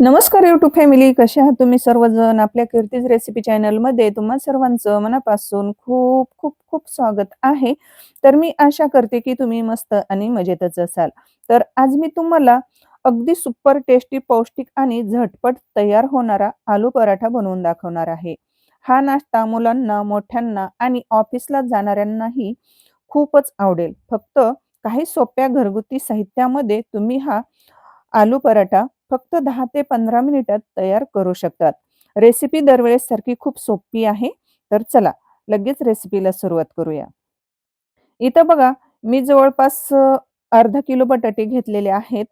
नमस्कार YouTube family, कसे आहात तुम्ही सर्वजण? आपल्या कीर्तीज रेसिपी चॅनलमध्ये तुम्हा सर्वांचं मनापासून खूप खूप खूप स्वागत आहे. तर मी आशा करते की तुम्ही मस्त आणि मजेतच असाल. तर आज मी तुम्हाला अगदी सुपर टेस्टी, पौष्टिक आणि झटपट तयार होणारा आलू पराठा बनवून दाखवणार आहे. हा नाश्ता मुलांना, मोठ्यांना आणि ऑफिसला जाणाऱ्यांनाही खूपच आवडेल. फक्त काही सोप्या घरगुती साहित्यामध्ये तुम्ही हा आलू पराठा फक्त 10 ते 15 मिनिटात तयार करू शकतात. रेसिपी दरवेळेस सारखी खूप सोपी आहे. तर चला लगेच रेसिपीला सुरुवात करूया. इथं बघा मी जवळपास अर्धा किलो बटाटे घेतलेले आहेत.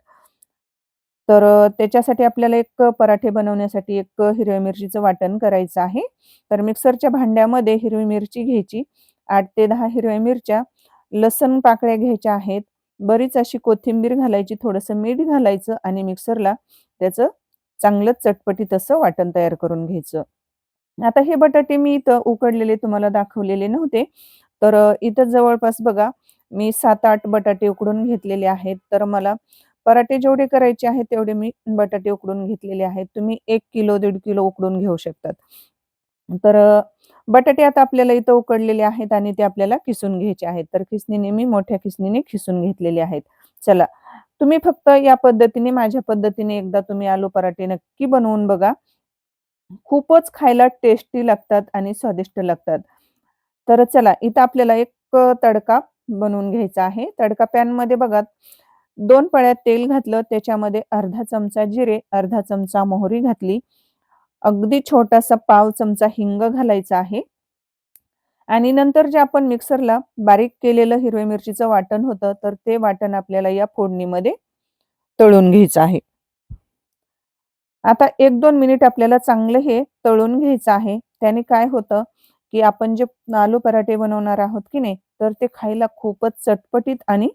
तर त्याच्यासाठी आपल्याला एक पराठे बनवण्यासाठी एक हिरव्या मिरचीचं वाटण करायचं आहे. तर मिक्सरच्या भांड्यामध्ये हिरवी मिरची घ्यायची. 8 ते 10 हिरव्या मिरच्या, लसूण पाकळ्या घ्यायच्या आहेत. बरीच अशी कोथिंबीर घालायची, थोडंसं मीठ घालायचं आणि मिक्सरला त्याचं चांगलं चटपटीत असं वाटण तयार करून घ्यायचं. आता हे बटाटे मी इथं उकडलेले तुम्हाला दाखवलेले नव्हते. तर इथं जवळपास बघा मी 7-8 बटाटे उकडून घेतलेले आहेत. तर मला पराठे जेवढे करायचे आहेत तेवढे मी बटाटे उकडून घेतलेले आहेत. तुम्ही 1 किलो, 1.5 किलो उकडून घेऊ शकतात. तर बटाटे आता आपल्याला इथं उकडलेले आहेत आणि ते आपल्याला किसून घ्यायचे आहेत. तर खिसणीने मी मोठ्या खिसणीने खिसून घेतलेले आहेत. चला, तुम्ही फक्त या पद्धतीने माझ्या पद्धतीने एकदा तुम्ही आलू पराठे नक्की बनवून बघा. खूपच खायला टेस्टी लागतात आणि स्वादिष्ट लागतात. तर चला इथं आपल्याला एक तडका बनवून घ्यायचा आहे. तडका पॅनमध्ये बघा 2 पळ्या तेल घातलं, त्याच्यामध्ये अर्धा चमचा जिरे, अर्धा चमचा मोहरी घातली. अगदी छोटासा पाव चमचा हिंग घालायचा आहे आणि नंतर जे आपण मिक्सरला बारीक केलेलं हिरव्या मिरचीचं वाटण होतं, तर ते वाटण आपल्याला या फोडणीमध्ये तळून घ्यायचं आहे. आता 1-2 मिनिट आपल्याला चांगलं हे तळून घ्यायचं आहे. त्याने काय होतं, की आपण जे आलू पराठे बनवणार आहोत की नाही, तर ते खायला खूपच चटपटीत आणि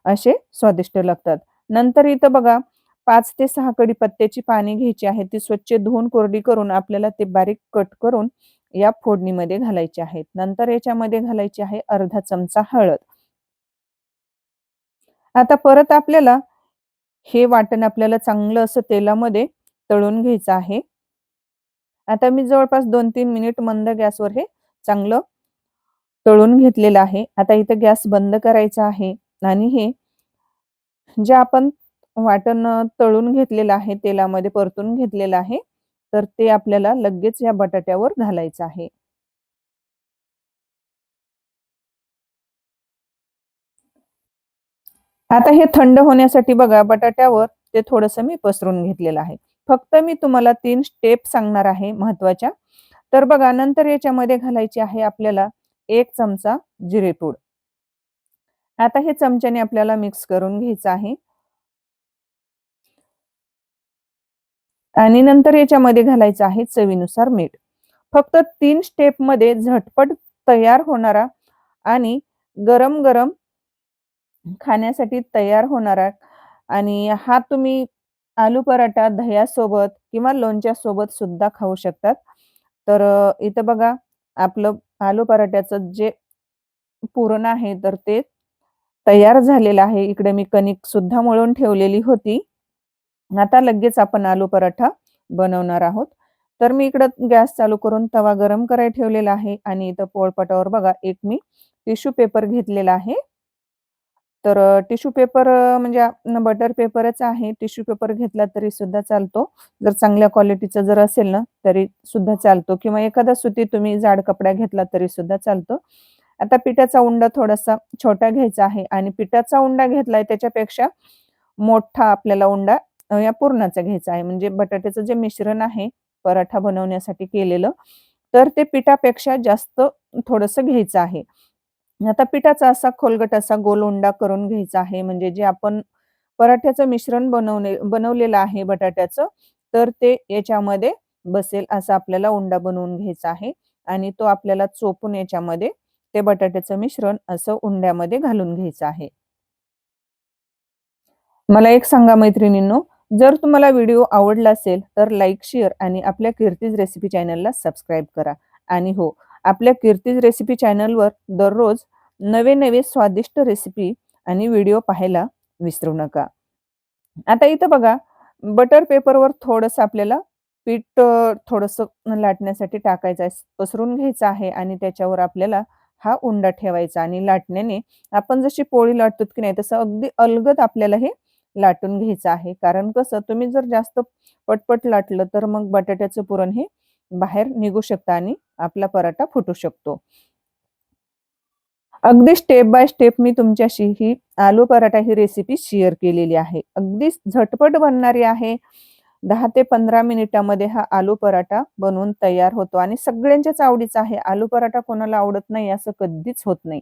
असे स्वादिष्ट लागतात. नंतर इथं बघा 5 ते 6 कढीपत्त्याची पाने घ्यायची आहेत. ती स्वच्छ धुवून कोरडी करून आपल्याला ते बारीक कट करून या फोडणीमध्ये घालायचे आहेत. नंतर याच्यामध्ये घालायची आहे अर्धा चमचा हळद. आता परत आपल्याला हे वाटण आपल्याला चांगलं असं तेलामध्ये तळून घ्यायचं आहे. आता मी जवळपास 2-3 मिनिट मंद गॅसवर हे चांगलं तळून घेतलेलं आहे. आता इथं गॅस बंद करायचा आहे आणि हे जे आपण वाटण तळून घेतलेलं आहे, तेलामध्ये परतून घेतलेलं आहे, तर ते आपल्याला लगेच या बटाट्यावर घालायचं आहे. आता हे थंड होण्यासाठी बघा बटाट्यावर ते थोडंसं मी पसरून घेतलेलं आहे. फक्त मी तुम्हाला 3 स्टेप सांगणार आहे महत्त्वाच्या. तर बघा नंतर याच्यामध्ये घालायची आहे आपल्याला 1 चमचा जिरेपूड. आता हे चमच्याने आपल्याला मिक्स करून घ्यायचं आहे आणि नंतर याच्यामध्ये घालायचं आहे चवीनुसार मीठ. फक्त 3 स्टेपमध्ये झटपट तयार होणारा आणि गरम-गरम खाण्यासाठी तयार होणारा आणि हा तुम्ही आलू पराठा दह्यासोबत किंवा लोणच्यासोबत सुद्धा खाऊ शकतात. तर इथं बघा आपलं आलू पराठ्याचं जे पुरण आहे तर ते तयार झालेलं आहे. इकडे मी कणिक सुद्धा मळून ठेवलेली होती. आता लगेच आपण आलू पराठा बनवणार आहोत. तर मी इकडं गॅस चालू करून तवा गरम करायला ठेवलेला आहे आणि इथं पोळपाटावर बघा एक मी टिश्यू पेपर घेतलेला आहे. तर टिश्यू पेपर म्हणजे बटर पेपरच आहे. टिश्यू पेपर घेतला तरी सुद्धा चालतो. जर चांगल्या क्वालिटीचा जर असेल ना, तरी सुद्धा चालतो किंवा एखादा सुती तुम्ही जाड कपडा घेतला तरी सुद्धा चालतो. आता पिठाचा उंडा थोडासा छोटा घ्यायचा आहे आणि पिठाचा उंडा घेतलाय त्याच्यापेक्षा मोठा आपल्याला उंडा या पुरणाचा घ्यायचा आहे. म्हणजे बटाट्याचं जे मिश्रण आहे पराठा बनवण्यासाठी केलेलं, तर ते पिठापेक्षा जास्त थोडंसं घ्यायचं आहे. आता पिठाचा असा खोलगट असा गोल उंडा करून घ्यायचा आहे. म्हणजे जे आपण पराठ्याचं मिश्रण बनवलेलं आहे बटाट्याचं, तर ते याच्यामध्ये बसेल असा आपल्याला उंडा बनवून घ्यायचा आहे आणि तो आपल्याला चोपून याच्यामध्ये ते बटाट्याचं मिश्रण असं उंड्यामध्ये घालून घ्यायचं आहे. मला एक सांगा मैत्रिणींनो, जर तुम्हाला व्हिडिओ आवडला असेल, तर लाईक, शेअर आणि आपल्या कीर्तीज रेसिपी चॅनलला सबस्क्राईब करा. आणि हो, आपल्या कीर्तीज रेसिपी चॅनलवर दररोज नवे-नवे स्वादिष्ट रेसिपी आणि व्हिडिओ पाहायला विसरू नका. आता इथं बघा, बटर पेपरवर थोडंसं आपल्याला पीठ थोडंसं लाटण्यासाठी टाकायचं आहे, पसरून घ्यायचं आहे आणि त्याच्यावर आपल्याला हा उंडा ठेवायचा आणि लाटण्याने आपण जशी पोळी लाटतो की नाही तसं अगदी अलगद आपल्याला हे लाटून घ्यायचं आहे. कारण कसं तुम्ही जर जास्त पटपट लाटलं तर मग बटाट्याचं पुरण हे बाहेर निघू शकतं आणि आपला पराठा फुटू शकतो. अगदी स्टेप बाय स्टेप मी तुमच्याशी ही आलू पराठा ही रेसिपी शेअर केलेली आहे. अगदी झटपट बनणारी आहे. 10 ते 15 मिनिटामध्ये हा आलू पराठा बनवून तयार होतो आणि सगळ्यांच्याच आवडीचा आहे. आलू पराठा कोणाला आवडत नाही असं कधीच होत नाही.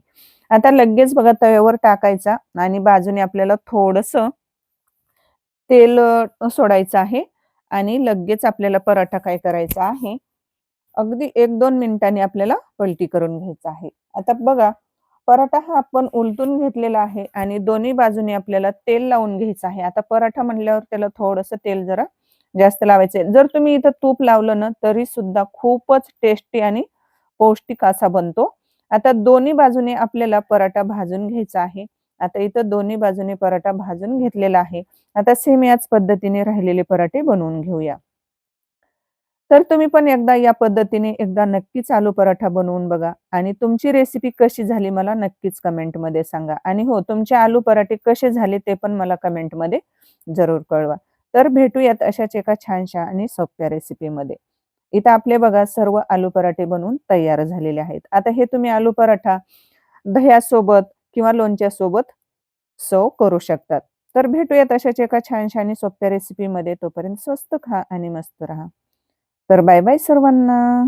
आता लगेच बघा तव्यावर टाकायचा आणि बाजूने आपल्याला थोडंसं तेल सोडायचं आहे आणि लगेच आपल्याला पराठा काय करायचा आहे, अगदी 1-2 मिनिटांनी आपल्याला पलटी करून घ्यायचा आहे. आता बघा पराठा हा आपण उलटून घेतलेला आहे आणि दोन्ही बाजूने आपल्याला तेल लावून घ्यायचं आहे. आता पराठा म्हटल्यावर त्याला थोडंसं तेल जरा जास्त लावायचं आहे. जर तुम्ही इथं तूप लावलं ना, तरी सुद्धा खूपच टेस्टी आणि पौष्टिक असा बनतो. आता दोन्ही बाजूने आपल्याला पराठा भाजून घ्यायचा आहे. आता इथं दोन्ही बाजूने पराठा भाजून घेतलेला आहे. आता सेम याच पद्धतीने राहिलेले पराठे बनवून घेऊया. तर तुम्ही पण एकदा या पद्धतीने एकदा नक्कीच आलू पराठा बनवून बघा आणि तुमची रेसिपी कशी झाली मला नक्कीच कमेंटमध्ये सांगा. आणि हो, तुमचे आलू पराठे कसे झाले ते पण मला कमेंटमध्ये जरूर कळवा. तर भेटूयात अशाच एका छानशा आणि सोप्या रेसिपीमध्ये. इथं आपले बघा सर्व आलू पराठे बनवून तयार झालेले आहेत. आता हे तुम्ही आलू पराठा दह्यासोबत किंवा लोणच्यासोबत सर्व्ह करू शकतात. तर भेटूयात अशाच एका छानशा आणि सोप्या रेसिपीमध्ये. तोपर्यंत स्वस्त खा आणि मस्त राहा. तर बाय बाय सर्वांना.